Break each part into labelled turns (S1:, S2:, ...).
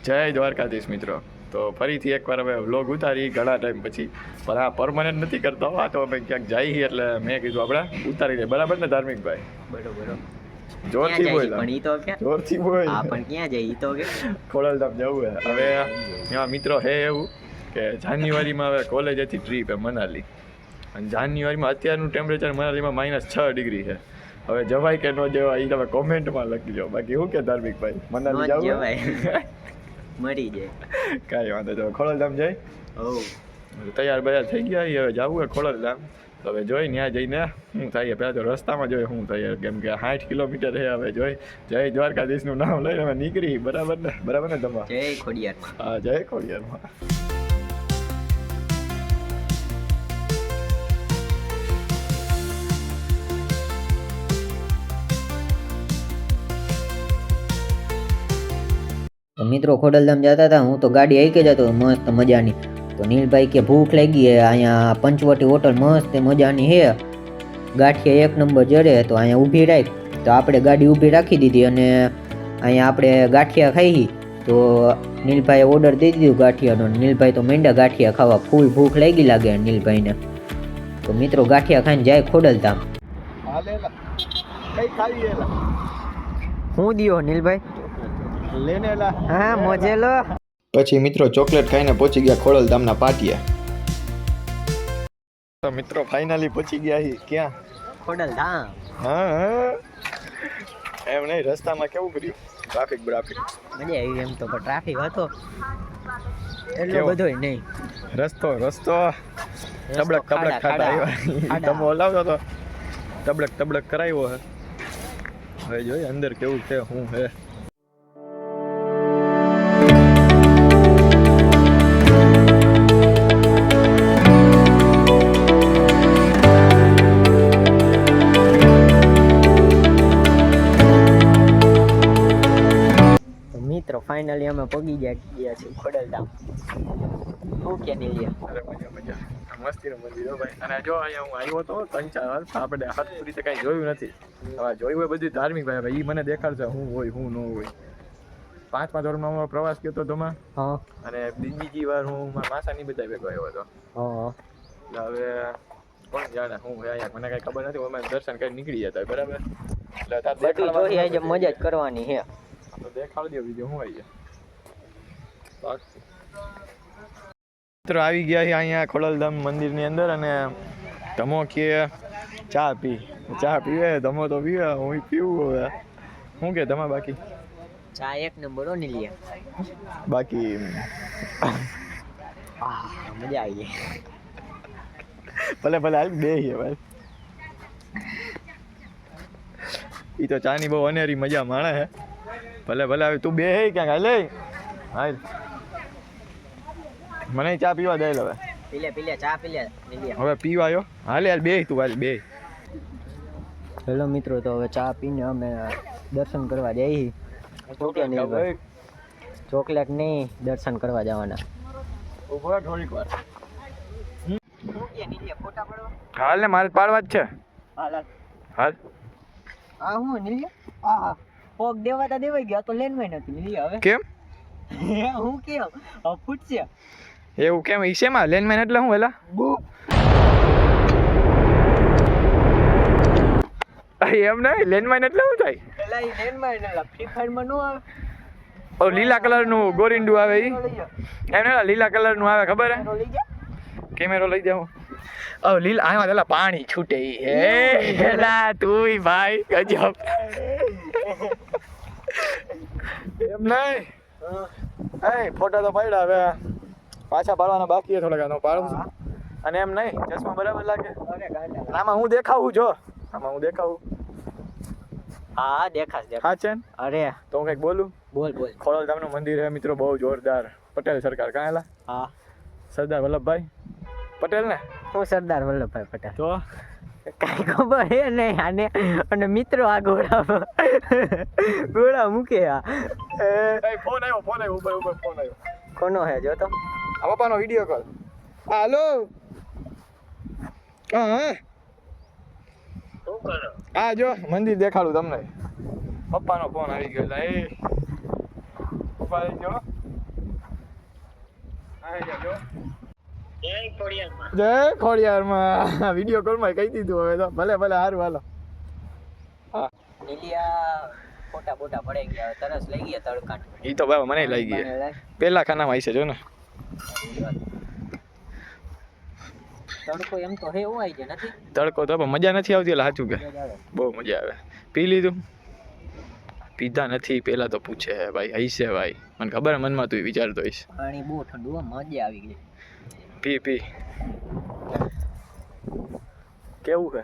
S1: જય દ્વારકાધીશ મિત્રો. તો ફરીથી એકવાર હવે વ્લોગ ઉતારી ઘણા ટાઈમ પછી, પણ આ પરમાનન્ટ નથી કરતો. આ તો અમે ક્યાંક જઈએ એટલે મેં કીધું આપણે ઉતારી દઈએ. બરાબર ને ધાર્મિકભાઈ?
S2: બરોબર.
S1: જોરથી બોલ, જોરથી બોલ.
S2: પણ ક્યાં જઈ તો કે
S1: ખોડલધામ જવું છે હવે. એમાં મિત્રો હે એવું કે જાન્યુઆરીમાં હવે કોલેજેથી ટ્રીપ હે મનાલી, અને જાન્યુઆરીમાં અત્યારનું ટેમ્પરેચર મનાલીમાં -6 ડિગ્રી છે. હવે જવાય કે ન જવાય એ તમે કોમેન્ટમાં લખી. બાકી શું કે ધાર્મિકભાઈ, મનાલી જવાય?
S2: મરી જાય.
S1: કાંઈ વાંધો તો ખોડલધામ જાય. તૈયાર બયાર થઈ ગયા. હવે જવું હોય ખોડલધામ. તો હવે જોઈ ત્યાં જઈને શું થાય. પહેલાં તો રસ્તામાં જોઈએ શું થાય, કેમ કે 60 કિલોમીટર છે. હવે જોઈ જય દ્વારકાધીશનું નામ લઈને અમે નીકળી. બરાબર ને? બરાબર ને તમારે?
S2: જય ખોડિયારમાં.
S1: હા, જય ખોડિયારમાં.
S2: મિત્રો ખોડલધામ જતા હતા. હું તો ગાડી આઈ કે જતો મસ્ત મજાની. તો નીલભાઈ કે ભૂખ લાગી હે, અહીંયા પંચવટી હોટલ મસ્ત મજાની હે, ગાંઠિયા એક નંબર જડે, તો અહીંયા ઊભી રાખ. તો આપણે ગાડી ઊભી રાખી દીધી અને અહીંયા આપણે ગાંઠિયા ખાઈ. તો નીલભાઈએ ઓર્ડર દઈ દીધું ગાંઠિયાનો. નીલભાઈ તો માંડ્યા ગાંઠિયા ખાવા, ફૂલ ભૂખ લાગી લાગે નીલભાઈને. તો મિત્રો ગાંઠિયા ખાઈને જાય ખોડલધામ. હું દિયો નીલભાઈ લેનેલા. હા, મોજેલો.
S1: પછી મિત્રો ચોકલેટ ખાઈને પહોંચી ગયા ખોડલધામના પાટિયા. તો મિત્રો ફાઇનલી પહોંચી ગયા હી. ક્યાં?
S2: ખોડલધામ.
S1: હા, એમ નહીં, રસ્તામાં કેવું કર્યું? ટ્રાફિક
S2: મજા આવી એમ તો, પણ ટ્રાફિક હતો એટલો બધો નહીં.
S1: રસ્તો તબડક ખાતા આવ્યા. તમે ઓલાવતો તો તબડક કરાવ્યો હે. હવે જોઈ અંદર કેવું છે, શું હે.
S2: મિત્રો ફાઇનલી અમે પગી ગયા છીએ ખોડલધામ. શું કે નીલિયા?
S1: અરે મજા મસ્તીનું મંદિર હો ભાઈ. અને જો અહીંયા હું આવ્યો તો 3-4 વાર, આપણે હરખી રીતે કાંઈ જોયું નથી. હવે જોયું હોય બધું ધાર્મિક ભાઈ, એ મને દેખાડશે શું હોય શું ન હોય. 5મા ધોરણમાં હું પ્રવાસ ગયો હતો ધોમાં.
S2: હા. અને
S1: બીજી વાર હું મારા માસાની બધા ભેગો આવ્યો હતો.
S2: હા.
S1: એટલે હવે કોણ જાણે શું હોય અહીંયા, મને કાંઈ ખબર નથી. અમે દર્શન કરી નીકળી જતા. બરાબર? એટલે
S2: મજા જ કરવાની છે.
S1: તો દેખાડી દો બીજું શું આવી જાય. મિત્રો આવી ગયા છે અહીંયા ખોડલધામ મંદિરની અંદર, અને ધમો કે ચા પીવે. ધમો તો પીવે, હું પીવું. હવે શું કે ધમા? બાકી
S2: ચા એક નંબર ઓની લ્યા.
S1: બાકી
S2: મજા આવી ગઈ.
S1: ભલે હાલ બે છે ભાઈ. એ તો ચાની બહુ અનેરી મજા માણે હે. ભલે હવે તું બે હે ક્યાંક હાલે. હાલ મને ચા પીવા દે. હવે
S2: પીલે ચા પીલે.
S1: હવે પીવાયો. હાલે બે તું હાલ બે.
S2: હેલો મિત્રો, તો હવે ચા પીને અમે દર્શન કરવા જઈએ. ચોકલેટ નહીં, દર્શન કરવા જવાના.
S1: ઉભો થોડીક વાર. હાલ ને, મારે પાડવા જ છે. હાલ.
S2: હા હું નીલિયા પોક દેવાઈ ગયા તો લેનવાય નથી નીલિયા. હવે
S1: કેમ?
S2: હું કેમ ફૂટશે
S1: એવું કેમ? ઈશેમાં લેનમેન એટલે શું? એલા એમ નહીં, લેનમાઇન એટલે શું થાય?
S2: પેલા ઈ લેનમાઇન એટલે ફ્રી ફાયર માં નો આવે.
S1: ઓ લીલા કલર નું ગોરિંડું આવે ઈ. એમ ને લીલા કલર નું આવે, ખબર હે?
S2: લઈ જા.
S1: કેમેરો લઈ જાવ. ઓ લીલા આમાં પેલા પાણી છૂટે ઈ. હે એલા તુંય ભાઈ ગજબ. એમ નહીં. એ ફોટા તો પડ્યા, હવે પાછા પાડવાના બાકી છે થોડાક. નો પાડું છું. અને એમ નહીં, ચશ્મા બરાબર લાગે? આમાં હું દેખાવું? જો આમાં હું દેખાવું?
S2: હા દેખાશ.
S1: હા છે ને?
S2: અરે
S1: તો હું કંઈક બોલું?
S2: બોલ.
S1: ખોડલધામનું મંદિર છે મિત્રો, બહુ જોરદાર. પટેલ સરકાર કાં એલા?
S2: હા,
S1: સરદાર વલ્લભભાઈ પટેલ ને?
S2: હું સરદાર વલ્લભભાઈ પટેલ.
S1: તો
S2: કાંઈ ખબર હે નહીં આને. અને મિત્રો આ ઘોડા મૂકે.
S1: ફોન આવ્યો ઉપર ફોન આવ્યો.
S2: કોનો હે જો તો?
S1: આ પપ્પાનો વિડીયો કોલ. હાલો. હા આ જો મંદિર દેખાડું તમને. પપ્પાનો ફોન આવી ગયો. એટલે એ પપ્પા આવી ગયો. જય ખોડિયારમાં વિડીયો કોલમાં કહી દીધું હવે તો ભલે ભલે સારું હાલો. હા
S2: નીલિયા ફોટા બોટા પડી ગયા તરસ લઈ ગયા તડકા
S1: ઈ તો બાબા મને લઈ ગઈ પેલા ખાનામાં આવી છે જો ને
S2: તડકો એમ તો હે હોય છે નથી
S1: તડકો તો પણ મજા નથી આવતી એટલે સાચું કે બહુ મજા આવે. પી લીધું? પીધા નથી પેલા તો પૂછે ભાઈ હઈશે ભાઈ મને ખબર મનમાં તું વિચારતો હોઈશ.
S2: પાણી બહુ ઠંડુ મજા આવી ગઈ.
S1: પી પી કેવું છે?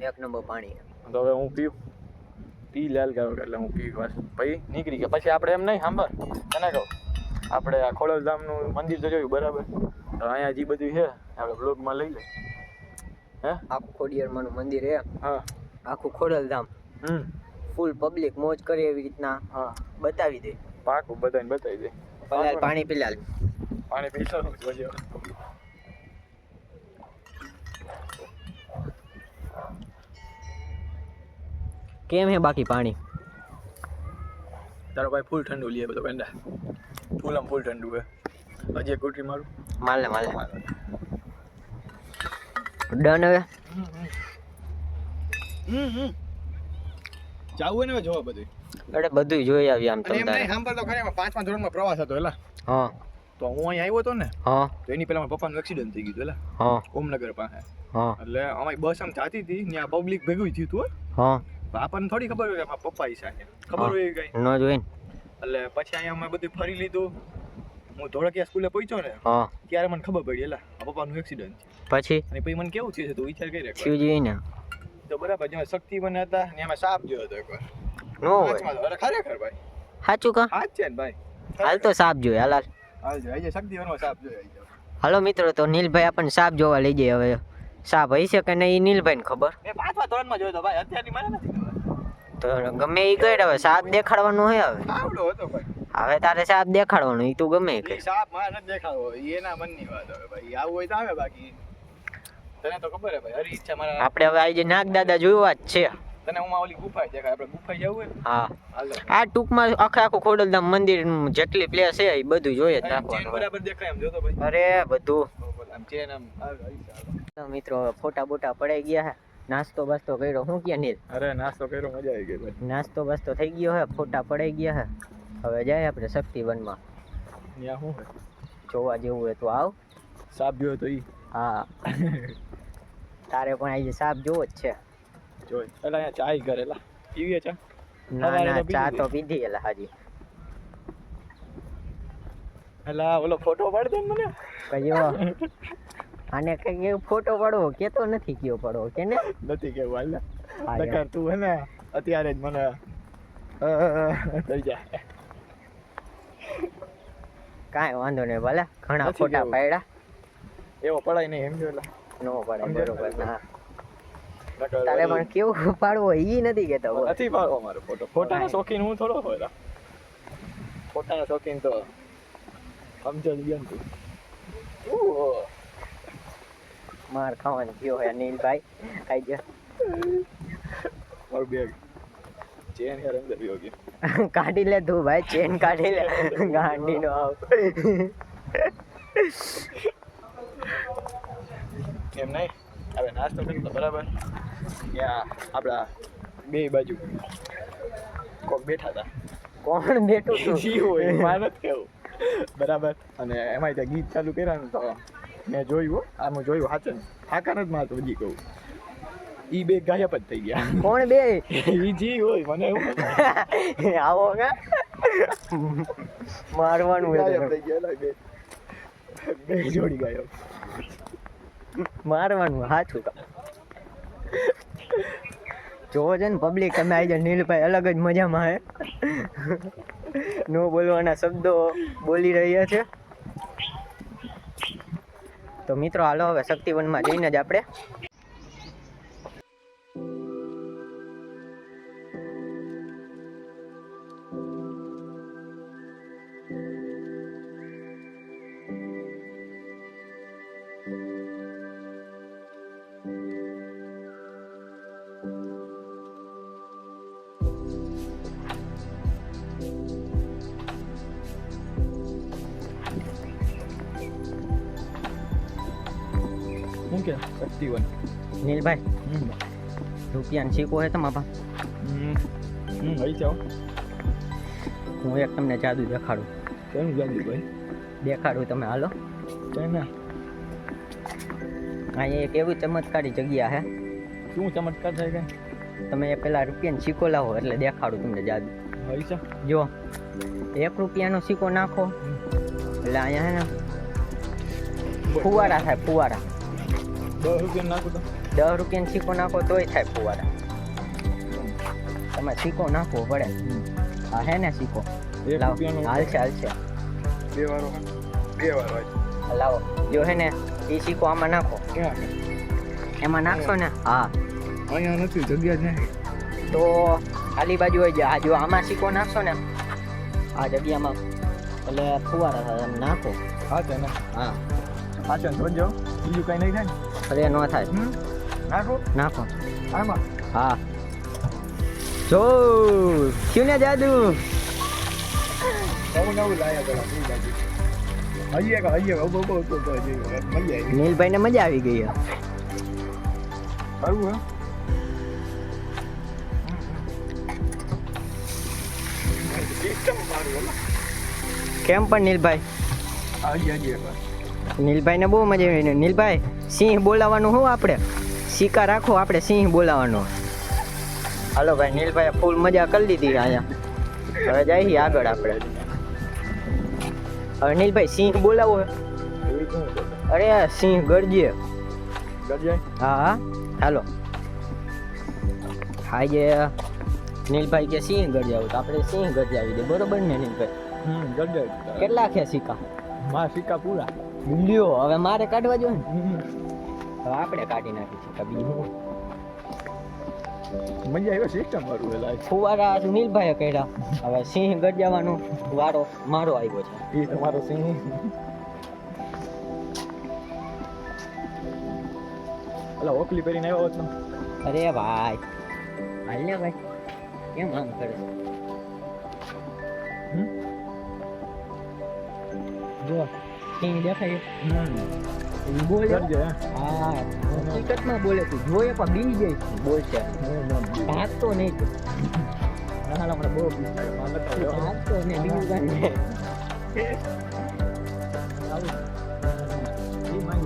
S2: એક નંબર પાણી.
S1: તો હવે હું પીવું પી લાલ ગાવ એટલે હું પી પછી નીકળી ગયા. પછી આપણે એમ નહીં સાંભળ તને કહું આપણે આ ખોડલધામનું મંદિર તો જોયું બરાબર. તો અહીંયા જે બધું છે આપણે બ્લોગમાં લઈ લે. હે
S2: આખું ખોડિયારમાંનું મંદિર હે.
S1: હા
S2: આખું ખોડલધામ ફૂલ પબ્લિક મોજ કરે એવી રીતના
S1: હા
S2: બતાવી દે.
S1: પાકું બધાને બતાવી દે.
S2: પલાલ પાણી પીલાલ
S1: પાણી પીશો જોજો.
S2: કેમ હે બાકી પાણી?
S1: તારો ભાઈ ફૂલ ઠંડુ લે બધો પેંડા ફૂલ આમ ફૂલ ઠંડુ હે. હજી એક ગુટરી મારું
S2: માલે ડન હવે
S1: જાવું ને જોવા બધું.
S2: અરે બધું જોઈ આવી આમ
S1: અને
S2: તમે
S1: એમ નહીં સાંભળ તો ખરી એમાં 5મા ધોરણમાં પ્રવાસ હતો એલા.
S2: હા
S1: તો હું અહીં આવ્યો હતો ને
S2: હા
S1: તો એની પહેલા મારા પપ્પાનું એક્સિડન્ટ થઈ ગયું એલા
S2: હા
S1: ઓમનગર પાસે.
S2: હા
S1: એટલે અમારી બસ આમ જાતી હતી ત્યાં પબ્લિક ભેગું થયું હતું.
S2: હા
S1: આપણને થોડી ખબર હોય કે મારા પપ્પા ઈસા છે ખબર હોય કઈ
S2: ન જોઈને
S1: એટલે પછી અહીંયા અમે બધું ફરી લીધું. હું ધોળકિયા સ્કૂલે પહોંચ્યો ને
S2: હા
S1: ત્યારે મને ખબર પડી એલા આ પપ્પાનું એક્સિડન્ટ છે.
S2: પછી
S1: અને પછી મને કેવું થયું છે તું વિચાર કરી રાખ.
S2: થયું જોઈને
S1: તો બરાબર જેમાં શક્તિ બને હતા ને એમાં સાપ જોયો હતો એકવાર.
S2: નો હોય
S1: પાંચમા ધોરણે. ખરેખર ભાઈ
S2: સાચું કા
S1: હાથ છે ને ભાઈ.
S2: હાલ તો સાપ જોઈએ હાલ
S1: હાલ જો આજે શક્તિ વનમાં સાપ જોયો આવી જાવ.
S2: હાલો મિત્રો તો નીલભાઈ આપણને સાપ જોવા લઈ જાય. હવે સાપ હઈ છે કે નહીં એ નીલભાઈને ખબર.
S1: મેં 5મા ધોરણમાં જોયો તો ભાઈ અત્યારની મને નથી ખબર.
S2: તો ગમે એ કહે હવે સાપ દેખાડવાનો હે હવે
S1: આવડો હતો ભાઈ.
S2: હવે તારે સાપ દેખાડવાનો એ તું ગમે એ કહે.
S1: ઈ સાપ મારે નથી દેખાડવો ઈ એના મનની વાત હવે ભાઈ. આવું હોય તો આવે બાકી તને તો ખબર હે ભાઈ હરી ઈચ્છા મારા
S2: આપણે હવે આજે નાગ દાદા જોવા જ છે.
S1: તને હું ઓલી ગુફા દેખાય આપણે ગુફા જવું હોય
S2: હા
S1: હાલો.
S2: આ ટૂંકમાં આખું ખોડલધામ મંદિર જેટલી પ્લેસ છે એ બધું જોઈએ જ
S1: ચેન
S2: નાખવાનું.
S1: બરાબર દેખાય એમ જોતો ભાઈ.
S2: અરે બધું
S1: આમ ચેન આમ
S2: તો મિત્રો ફોટા બોટા પડાઈ ગયા હે. નાસ્તો બાસ્તો કર્યો હું ક્યાં નીલ?
S1: અરે નાસ્તો કર્યો મજા આવી ગઈ ભાઈ.
S2: નાસ્તો બાસ્તો થઈ ગયો હે ફોટા પડાઈ ગયા હે. હવે જાય આપણે શક્તિવનમાં
S1: ત્યાં શું હે?
S2: જોવા જેવું હોય તો આવ.
S1: સાપ જોયો તો ઈ
S2: હા તારે પણ આજે સાપ જોવો જ છે.
S1: જોઈ એટલે અહીંયા ચાય કરેલા પીવીએ ચા
S2: ના
S1: સવારે
S2: ના
S1: તો
S2: ચા
S1: પીધી.
S2: તો પીધી એલા હાજી.
S1: એટલે ઓલો ફોટો પાડી દે ને મને.
S2: કયો આને કઈ ફોટો પાડવો કેતો નથી કયો પડવો કે ને
S1: નથી કેવું હાલ
S2: હા,
S1: નકર તું હે ને અત્યારે જ મને થઈ જાય.
S2: કાંઈ વાંધો નહીં ભલે ઘણા
S1: નથી
S2: ફોટા
S1: કેવું.
S2: પાડ્યા
S1: એવો પડાય નહીં એમ જો એટલે
S2: નો પડે
S1: સમજ્યો?
S2: બરોબર ના
S1: નકર
S2: તારે
S1: ઓલી-
S2: પણ કેવું પાડવો ઈ નથી કેતો બોલ.
S1: નથી પાડવો મારો ફોટો. ફોટાનો શોખીન હું થોડો હોય. ફોટાનો શોખીન તો સમજો જ ગયો ને તું. ઓહ.
S2: માર ખાવાનો થયો હે નીલભાઈ આઈ જા
S1: મારું બેગ ચેન યાર અંદર ગયો ગયો.
S2: કાઢી લે તું ભાઈ ચેન કાઢી લે ગાંડી નો આવ
S1: એમ નહીં હવે નાસ્તો કરી તો બરાબર ત્યાં આપણા બે બાજુ કોક બેઠા હતા.
S2: કોણ બેઠું તું
S1: જી હોય માર નથી કેવું બરાબર. અને એમાં ત્યાં ગીત ચાલુ કર્યા ને તો મેં જોયું આ હું જોયું હાચે હાકા નથી મારતો હજી કહું ઈ બે ગાયબ જ થઈ ગયા.
S2: કોણ બે
S1: ઈ જી હોય મને એવું
S2: આવો કે મારવાનું
S1: ગાયબ
S2: હોય
S1: થઈ ગયા એટલે બે જોડી ગાયબ.
S2: મારવાનું હાચું કા જોવો છે ને પબ્લિક તમે આવી જાય નીલભાઈ અલગ જ મજામાં હે નો બોલવાના શબ્દો બોલી રહ્યા છે. તો મિત્રો હાલો હવે શક્તિવનમાં જઈને જ આપણે
S1: કે 61
S2: નીલભાઈ રૂપિયાનો સિક્કો હે તમારા પાસે?
S1: હઈ જાઓ.
S2: હું એક તમને જાદુ દેખાડું.
S1: કેમ જાદુ ભાઈ?
S2: દેખાડું, તમે હાલો.
S1: કેમ?
S2: અહીંયા એક એવી ચમત્કારી જગ્યા હે.
S1: શું ચમત્કાર થાય કે?
S2: તમે એ પેલા રૂપિયાનો સિક્કો લાવો એટલે દેખાડું તમને જાદુ.
S1: હઈ છે.
S2: જો 1 રૂપિયાનો સિક્કો નાખો એટલે અહીંયા હે ને ફુવારા થાય, ફુવારા.
S1: 10 રૂપિયા નાખો તો?
S2: 10 રૂપિયાનો સિક્કો નાખો તોય થાય ફુવારા. તમે સિક્કો નાખવો પડે. હા હે ને સિક્કો?
S1: 1
S2: લાવો,
S1: રૂપિયાનો
S2: હાલશે હાલશે.
S1: 2 વારો 2 વારો હોય.
S2: લાવો, જો હે ને એ સિક્કો આમાં નાખો.
S1: ક્યાં?
S2: એમાં નાખશો ને? હા.
S1: અહીંયા નથી, જગ્યા જ નહીં.
S2: તો ખાલી બાજુ હોય જાય. જો આમાં સિક્કો નાખશો ને આ જગ્યામાં એટલે ફુવારા થાય. એમ નાખો.
S1: હા છે ને?
S2: હા.
S1: પાછળ જોજો, બીજું કઈ નહીં થાય ને?
S2: અરે ન થાય.
S1: નાખો
S2: નાખો.
S1: આમાં.
S2: હા. જો ક્યું ને જાદુ.
S1: નવું લાયા પેલા શું જાદુ? હઈએ ઉભો મજા આવી.
S2: નીલભાઈને મજા આવી ગઈ.
S1: સારું હે?
S2: કેમ પણ નીલભાઈ? નીલભાઈને બહુ મજા આવી. નીલભાઈ સિંહ બોલાવવાનું હું આપણે સિક્કા રાખો, આપણે સિંહ બોલાવવાનો. હાલો ભાઈ, નીલભાઈ ફૂલ મજા કરી લીધી અહીંયા. હવે જઈએ આગળ આપણે. હવે નીલભાઈ સિંહ બોલાવો. અરે સિંહ ગરજે. હા હા હાલો. આજે નીલભાઈ કે સિંહ ગરજાવું તો આપણે સિંહ ગરજાવી દે. બરોબર ને નીલભાઈ? કેટલા છે સિક્કા?
S1: માં સિક્કા પૂરા.
S2: લ્યો હવે મારે કાઢવા જોઈએ ને. હવે આપણે કાઢી નાખી સિક્કા. બીજું
S1: મજા આવ્યો. સિસ્ટમ મારું એલા
S2: ફુવારા નીલભાઈએ કર્યા. હવે સિંહ ગરજાવાનો વારો મારો આવ્યો છે.
S1: એ તમારો સિંહ. અલા ઓકલી પહેરીને આવ્યો હોત ને.
S2: અરે ભાઈ હાલ ને ભાઈ, કેમ આમ કરે? જો સિંહ દેખાય બોલે. હા હકીકતમાં બોલે. તું જોઈએ પણ બી જાય બોલશે. ભાગતો નહીં તું.
S1: બહુ
S2: ભાગતો નહીં. બીજું કાંઈ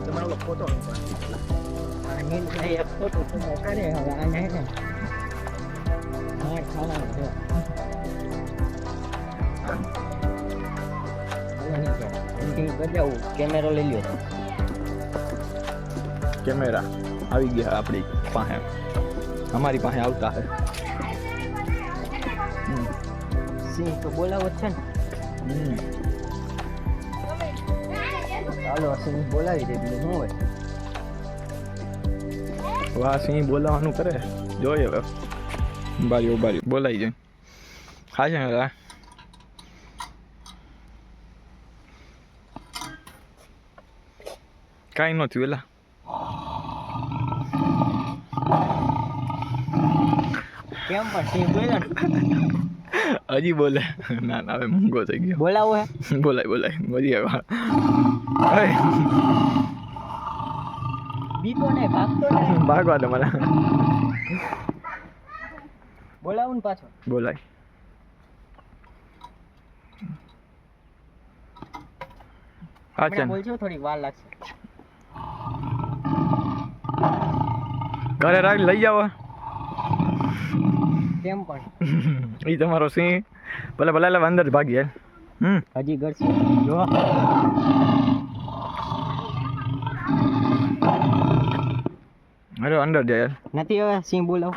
S1: તમારો ઓલો ફોટો
S2: નીલભાઈ એક ફોટો કરે. હવે આને હે ને માર ખાવાનું છે. બજાવું કેમેરો લઈ લ્યો.
S1: કેમેરા આવી ગયા આપણી પાસે. અમારી પાસે આવતા હે.
S2: સિંહ તો બોલાવો જ છે ને. ચાલો સિંહ બોલાવી દે. બીજું શું હોય?
S1: વાહ સિંહ બોલાવાનું કરે. જોઈએ હવે. બારી બોલાઈ જાય. હા છે ને? કાંઈ ન થયું એલા.
S2: કેમ પણ સિંહ બોલ્યા
S1: હજી બોલે. ના હવે મૂંગો થઈ ગયો.
S2: બોલાવો હે?
S1: બોલાય મજી આવ્યા.
S2: બીતો નહીં, ભાગતો નહીં.
S1: ભાગવા દે મને.
S2: બોલાવું ને પાછો.
S1: બોલાય. અચ્છા
S2: બોલજો, થોડી વાર લાગશે.
S1: ઘરે રાખ લઈ જાવ.
S2: કેમ પણ
S1: એ તમારો સિંહ ભલે અંદર ભાગી.
S2: હજી ગરશે. જો
S1: અરે અંદર જાય.
S2: નથી હવે સિંહ બોલાવ.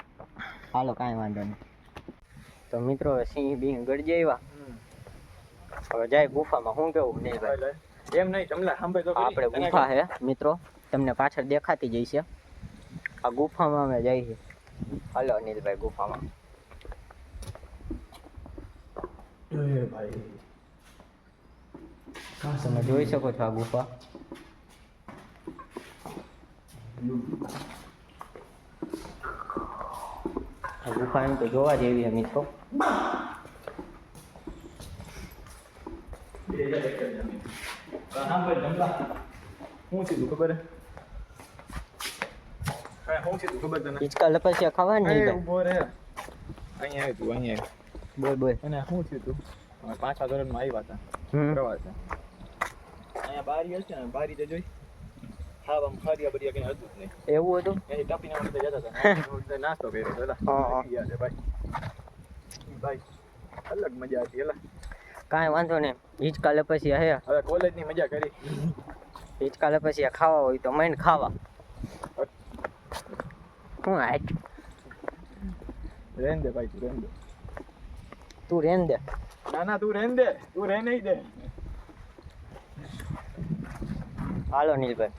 S2: હાલો કાંઈ વાંધો નહીં. તો મિત્રો હવે સિંહ બી ગરજે આવ્યા. હવે જાય ગુફામાં. શું કેવું નીલભાઈ?
S1: એમ નહીં તમને સાંભળે તો
S2: આપણે ગુફા હે મિત્રો, તમને પાછળ દેખાતી જઈ છે. આ ગુફામાં અમે જઈએ. હાલો નીલભાઈ ગુફામાં. તમે જોઈ શકો છો આ ગુફા. આ ગુફા એમ તો જોવા જેવી છે મિત્રો.
S1: શું થયું ખબર? શું છે તું ખબર તને
S2: હિંચકા લપસ્યા ખાવાની
S1: એ
S2: ભાઈ
S1: ઊભો રે અહીંયા આવ તું અહીંયા
S2: બોલ બોલ
S1: અને શું છે તું અમે 5 ધોરણમાં આવ્યા હતા પ્રવાસે અહીંયા બારી હશે ને બારી તે જોઈ હા આમ ખારિયા બરિયા કઈ હતું જ નહીં
S2: એવું હતું
S1: એ ટપીને અમે જતા હતા નાસ્તો કર્યો હતો
S2: હા.
S1: યાદ છે ભાઈ અલગ મજા હતી એલા
S2: કાંઈ વાંધો નહીં હિંચકા લપસ્યા હે
S1: હવે કોલેજની મજા કરી
S2: હિંચકા લપસ્યા ખાવા હોય તો માંડ ખાવા હું હાટ
S1: રેન દે ભાઈ તું રેન દે
S2: તું રેન દે
S1: ના તું રેન દે તું રેન નહીં દે
S2: હાલો નીલભાઈ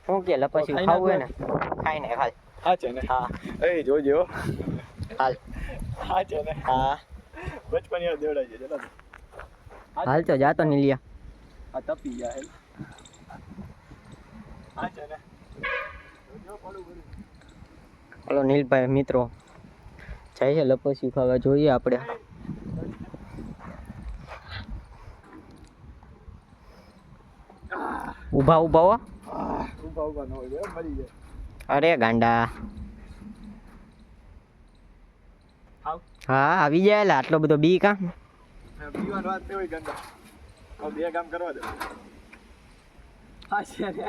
S2: શું કે લપસ્યું ખાવું હોય ને ખાઈ ને હાલ
S1: હા છે ને
S2: હા
S1: એ જોજે હો
S2: હાલ
S1: હા છે ને
S2: હા
S1: બચપન યાદ દેવડાઈ છે ચલો
S2: હાલ તો જાતો નીલિયા
S1: આ તપી ગયા હે હા છે ને
S2: હાલો નીલભાઈ મિત્રો જાય છે લપસ્યું ખાવા જોઈએ આપણે ઊભા ઊભા હો
S1: ઉભા ન હોય મરી જાય
S2: અરે ગાંડા
S1: આવ
S2: હા આવી જાય લા આટલો બધો બી કા
S1: પીવાની વાત નહીં હોય ગંદા હવે બે કામ કરવા દે હા છે ને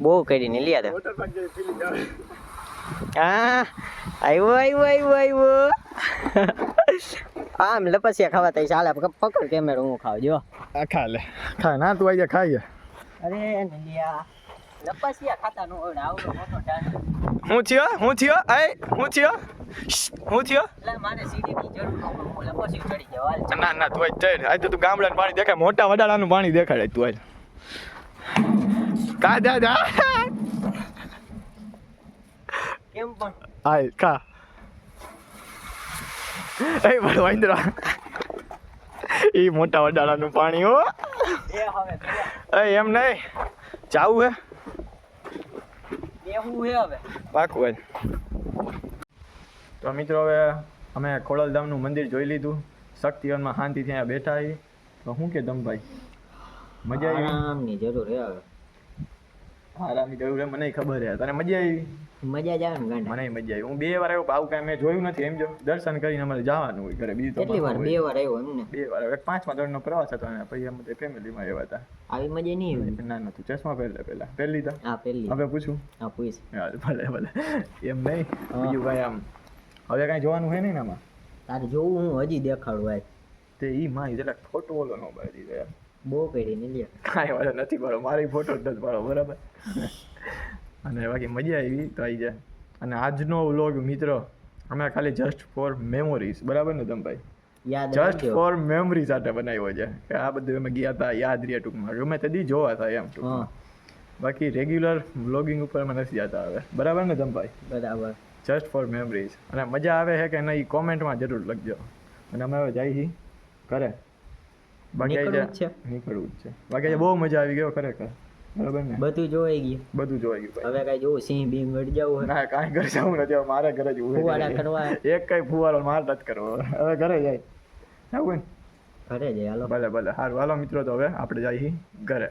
S2: બહુ કરીને લ્યા દે
S1: વોટર પાર્ક જેવી ફીલિંગ આવે
S2: હા આવ્યો આમ લપસ્યા ખાવા તઈ ચાલે પકડ કેમેરો હું ખાવ જો
S1: આ ખા લે ખા ના તું આવી જા ખાઈએ
S2: અરે નલિયા લપસ્યા ખાતા નો આવડે આવડો મોટો ટાણ
S1: હું થયો
S2: એટલે મારે સીડીની જરૂર ન હોય હું લપસ્યું ચડી જાવ હાલ
S1: ના તું આજ ચડ આજ તો તું ગામડાનું પાણી દેખાય મોટા વડાલાનું પાણી દેખાડે તું આજ કા જા
S2: કેમ પણ
S1: આય કા એ બળ વાંદરો ઈ મોટા વડાલાનું પાણી હો
S2: એ હવે
S1: એ એમ નહીં જાવું હે
S2: એવું હે હવે
S1: પાકું હોય તો મિત્રો હવે અમે ખોડલધામનું મંદિર જોઈ લીધું શક્તિવનમાં શાંતિથી અહીંયા બેઠા છીએ તો શું કે દમભાઈ મજા આવી
S2: આરામની જરૂર હે હવે
S1: આરામની જરૂર હે મને ખબર હે તને મજા આવી
S2: મજા જ આવે ને ગાંડા
S1: મને મજા આવી હું 2 વાર આવ્યો આવું કાંઈ મેં જોયું નથી એમ જો દર્શન કરીને અમારે જવાનું હોય ઘરે બીજું તો
S2: કેટલી વાર 2 વાર આવ્યો એમને
S1: 2 વાર એક 5મા ધોરણનો પ્રવાસ હતો અને પછી અમે ફેમિલીમાં આવ્યા હતા
S2: આવી મજા નહીં આવી
S1: ના નથી ચશ્મા પહેલી તો
S2: હા પેલી
S1: હવે પૂછું
S2: હા પૂછ
S1: યાર ભલે એમ નહીં બીજું કાંઈ આમ હવે કાંઈ જોવાનું હે નહીં ને આમાં
S2: તારે જોવું હું હજી દેખાડું આજ
S1: તે ઈ માં જરાક ફોટો ઓલો ન પાડી દીધો યાર
S2: બહુ કરી ને લ્યા
S1: કાંઈ વાંધો નથી પાડો મારી ફોટો જ નથી પાડો બરાબર અને બાકી મજા આવી તો આવી જાય અને આજનો વ્લોગ મિત્રો અમે ખાલી જસ્ટ ફોર મેમોરીઝ બરાબર ને તમભાઈ
S2: યાદ
S1: જસ્ટ
S2: રાખજો
S1: ફોર મેમરી સાથે બનાવ્યો છે કે આ બધું અમે ગયા હતા યાદ રહ્યા ટૂંકમાં ગમે તે દી જોવા હતા એમ ટૂંકમાં બાકી રેગ્યુલર વ્લોગિંગ ઉપર અમે નથી જતા હવે બરાબર ને તમભાઈ
S2: બરાબર
S1: જસ્ટ ફોર મેમરીઝ અને મજા આવે છે કે નહીં કોમેન્ટમાં જરૂર લખજો અને અમે હવે જઈએ છીએ ઘરે બાકી
S2: નીકળવું જ છે
S1: નીકળવું જ છે બાકી બહુ મજા આવી ગયો ખરેખર બરાબર ને
S2: બધું જોઈ ગયું
S1: બધું જોઈ ગયું ભાઈ
S2: હવે કઈ જોવું સિંહ બિંહ ગળી જવું
S1: ના કાંઈ ઘરે જવું નથી હવે મારે ઘરે જવું છે.
S2: ફુવારા કરવા
S1: એક કઈ ફુવારો મારે નથી કરવો હવે ઘરે જાય જવું ને
S2: ઘરે જાય હાલો
S1: ભલે સારું હાલો મિત્રો તો હવે આપણે જઈએ ઘરે